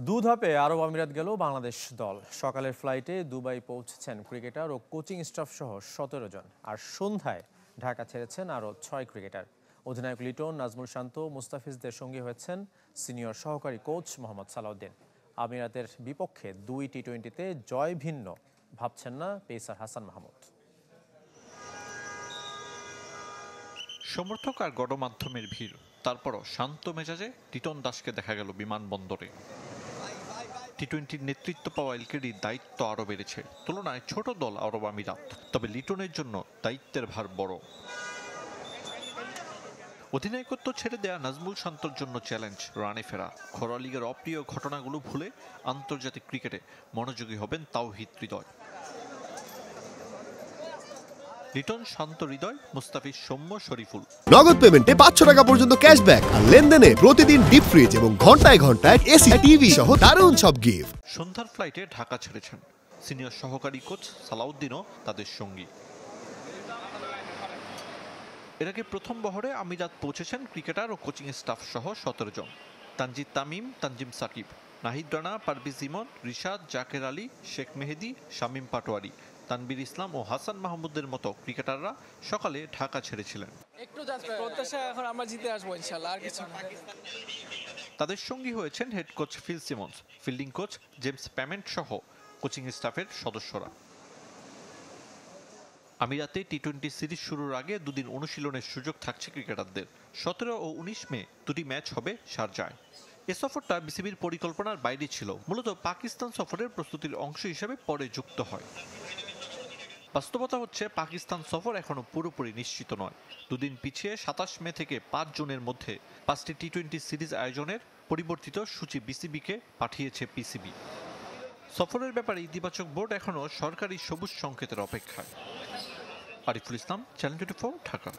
দুধাপে আরব আমিরাত গেল বাংলাদেশ দল। সকালের ফ্লাইটে দুবাই পৌঁছেছেন ক্রিকেটার ও কোচিং স্টাফ সহ 17 জন, আর সন্ধ্যায় ঢাকা ছেড়েছেন আরও 6 ক্রিকেটার। অধিনায়ক লিটন, নাজমুল শান্ত, মুস্তাফিজদের সঙ্গী হয়েছেন সিনিয়র সহকারী কোচ মোহাম্মদ সালাউদ্দিন। আমিরাতের বিপক্ষে 2 টি-20তে জয় ভিন্ন ভাবছেন না পেসার হাসান মাহমুদ। সমর্থক আর গণমাধ্যমের ভিড়, তারপরও শান্ত মেজাজে লিটন দাসকে দেখা গেল বিমানবন্দরে। টি-20 নেতৃত্ব পাওয়া এলকেডির দায়িত্ব আরও বেড়েছে। তুলনায় ছোট দল আরব আমিরাত, তবে লিটনের জন্য দায়িত্বের ভার বড়। অধিনায়কত্ব ছেড়ে দেয়া নাজমুল শান্তর জন্য চ্যালেঞ্জ রানে ফেরা। ঘরোয়া লিগের অপ্রিয় ঘটনাগুলো ভুলে আন্তর্জাতিক ক্রিকেটে মনোযোগী হবেন তাওহিদ হৃদয়। লিটন শান্ত হৃদয়, মুস্তাফিজ সৌম্য, শরীফুল। নগদ পেমেন্টে 500 টাকা পর্যন্ত ক্যাশব্যাক, আর লেনদেনে প্রতিদিন ডিপ ফ্রিজ এবং ঘন্টায় ঘন্টায় এসি টিভি সহ দারুণ সব গিফট। সন্ধ্যার ফ্লাইটে ঢাকা ছেড়েছেন সিনিয়র সহকারী কোচ সালাউদ্দিনও তাদের সঙ্গী। এর আগে প্রথম বহরে আমিরাত পৌঁছেছেন ক্রিকেটার ও কোচিং স্টাফ সহ 17 জন। তানজিদ তামিম, তানজিম সাকিব, নাহিদ রানা, পারভেজ ইমন, রিশাদ, জাকের আলী, শেখ মেহেদী, শামীম পাটোয়ারি, তানবীর ইসলাম ও হাসান মাহমুদের মতো ক্রিকেটাররা সকালে ঢাকা ছেড়েছিলেন। একটু প্রত্যাশা, এখন আমরা জিতে আসবো ইনশাআল্লাহ, আর কিছু না। তাদের সঙ্গী হয়েছেন head coach Phil Simmons, fielding coach James Pamment সহ কোচিং স্টাফের সদস্যরা। আমিরাতে টি-20 সিরিজ শুরুর আগে দুদিন অনুশীলনের সুযোগ থাকছে ক্রিকেটারদের। 17 ও 19 মে দুটি ম্যাচ হবে শারজায়। এ সফরটা বিসিবির পরিকল্পনার বাইরে ছিল, মূলত পাকিস্তান সফরের প্রস্তুতির অংশ হিসেবে পরে যুক্ত হয়। বাস্তবতা হচ্ছে পাকিস্তান সফর এখনো পুরোপুরি নিশ্চিত নয়। দুদিন পিছিয়ে 27 মে থেকে 5 জুনের মধ্যে 5টি টি-20 সিরিজ আয়োজনের পরিবর্তিত সূচি বিসিবিকে পাঠিয়েছে পিসিবি। সফরের ব্যাপারে ইতিবাচক বোর্ড এখনো সরকারি সবুজ সংকেতের অপেক্ষায়। আরিফুল ইসলাম, চ্যানেল 24, ঢাকা।